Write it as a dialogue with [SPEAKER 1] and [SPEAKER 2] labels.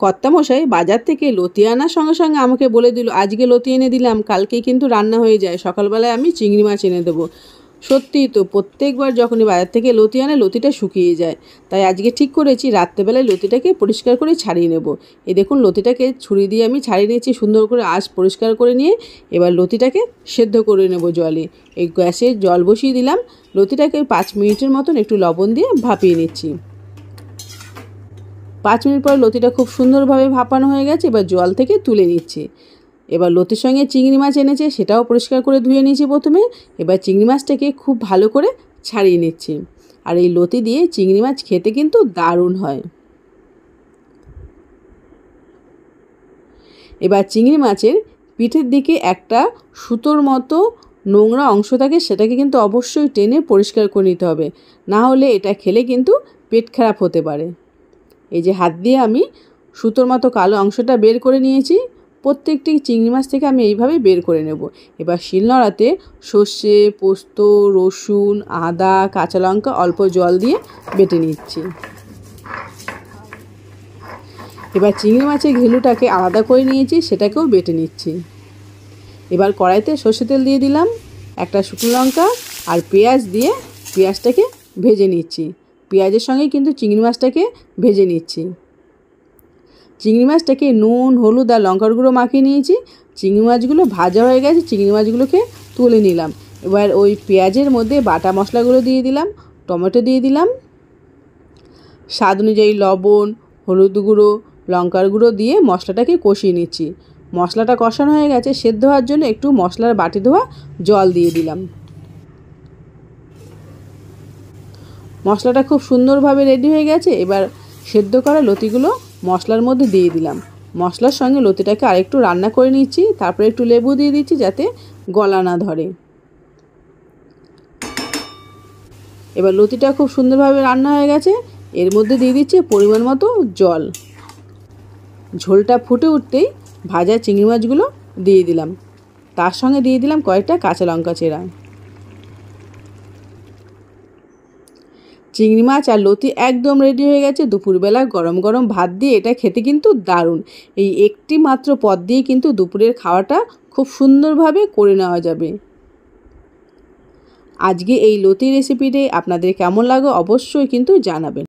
[SPEAKER 1] কর্তামশাই বাজার থেকে লতি আনার সঙ্গে সঙ্গে আমাকে বলে দিল, আজকে লতি এনে দিলাম, কালকেই কিন্তু রান্না হয়ে যায়, সকালবেলায় আমি চিংড়ি মাছ এনে দেবো। সত্যিই তো, প্রত্যেকবার যখনই বাজার থেকে লতি আনে লতিটা শুকিয়ে যায়। তাই আজকে ঠিক করেছি রাত্রেবেলায় লতিটাকে পরিষ্কার করে ছাড়িয়ে নেব। এই দেখুন লতিটাকে ছুরি দিয়ে আমি ছাড়িয়ে নিয়েছি সুন্দর করে, আঁশ পরিষ্কার করে নিয়ে এবার লতিটাকে সেদ্ধ করে নেব জলে। এই গ্যাসে জল বসিয়ে দিলাম, লতিটাকে 5 মিনিটের মতন একটু লবণ দিয়ে ভাপিয়ে নিচ্ছি। 5 মিনিট পরে লতিটা খুব সুন্দরভাবে ভাপানো হয়ে গেছে, এবার জল থেকে তুলে নিচ্ছি। এবার লতির সঙ্গে চিংড়ি মাছ এনেছে, সেটাও পরিষ্কার করে ধুয়ে নিয়েছি প্রথমে। এবার চিংড়ি মাছটাকে খুব ভালো করে ছাড়িয়ে নিচ্ছি। আর এই লতি দিয়ে চিংড়ি মাছ খেতে কিন্তু দারুণ হয়। এবার চিংড়ি মাছের পিঠের দিকে একটা সুতোর মতো নোংরা অংশ থাকে, সেটাকে কিন্তু অবশ্যই টেনে পরিষ্কার করে নিতে হবে, না হলে এটা খেলে কিন্তু পেট খারাপ হতে পারে। এই যে হাত দিয়ে আমি সুতোর মতো কালো অংশটা বের করে নিয়েছি। প্রত্যেকটি চিংড়ি মাছ থেকে আমি এইভাবে বের করে নেব। এবার শিলনোড়াতে সর্ষে, পোস্ত, রসুন, আদা, কাঁচা লঙ্কা অল্প জল দিয়ে বেটে নিচ্ছি। এবার চিংড়ি মাছের ঘিলুটাকে আলাদা করে নিয়েছি, সেটাকেও বেটে নিচ্ছি। এবার কড়াইতে সর্ষে তেল দিয়ে দিলাম, একটা শুকনো লঙ্কা আর পেঁয়াজ দিয়ে পেঁয়াজটাকে ভেজে নিচ্ছি। পেঁয়াজের সঙ্গে কিন্তু চিংড়ি মাছটাকে ভেজে নিচ্ছি। চিংড়ি মাছটাকে নুন, হলুদ আর লঙ্কার গুঁড়ো মাখিয়ে নিয়েছি। চিংড়ি মাছগুলো ভাজা হয়ে গেছে, চিংড়ি মাছগুলোকে তুলে নিলাম। এবার ওই পেঁয়াজের মধ্যে বাটা মশলাগুলো দিয়ে দিলাম, টমেটো দিয়ে দিলাম, স্বাদ অনুযায়ী লবণ, হলুদ গুঁড়ো, লঙ্কার গুঁড়ো দিয়ে মশলাটাকে কষিয়ে নিচ্ছি। মশলাটা কষানো হয়ে গেছে, সেদ্ধ হওয়ার জন্য একটু মশলার বাটি ধোয়া জল দিয়ে দিলাম। মশলাটা খুব সুন্দরভাবে রেডি হয়ে গেছে। এবার সেদ্ধ করা লতিগুলো মশলার মধ্যে দিয়ে দিলাম। মশলার সঙ্গে লতিটাকে আরেকটু রান্না করে নিচ্ছি, তারপরে একটু লেবু দিয়ে দিচ্ছি যাতে গলা না ধরে। এবার লতিটা খুব সুন্দরভাবে রান্না হয়ে গেছে, এর মধ্যে দিয়ে দিচ্ছি পরিমাণ মতো জল। ঝোলটা ফুটে উঠতেই ভাজা চিংড়ি মাছগুলো দিয়ে দিলাম, তার সঙ্গে দিয়ে দিলাম কয়েকটা কাঁচা লঙ্কা চেরা। চিংড়ি মাছ আর লতি একদম রেডি হয়ে গেছে। দুপুরবেলা গরম গরম ভাত দিয়ে এটা খেতে কিন্তু দারুণ। এই একটি মাত্র পদ দিয়ে কিন্তু দুপুরের খাওয়াটা খুব সুন্দরভাবে করে নেওয়া যাবে। আজকে এই লতি রেসিপিটি আপনাদের কেমন লাগে অবশ্যই কিন্তু জানাবেন।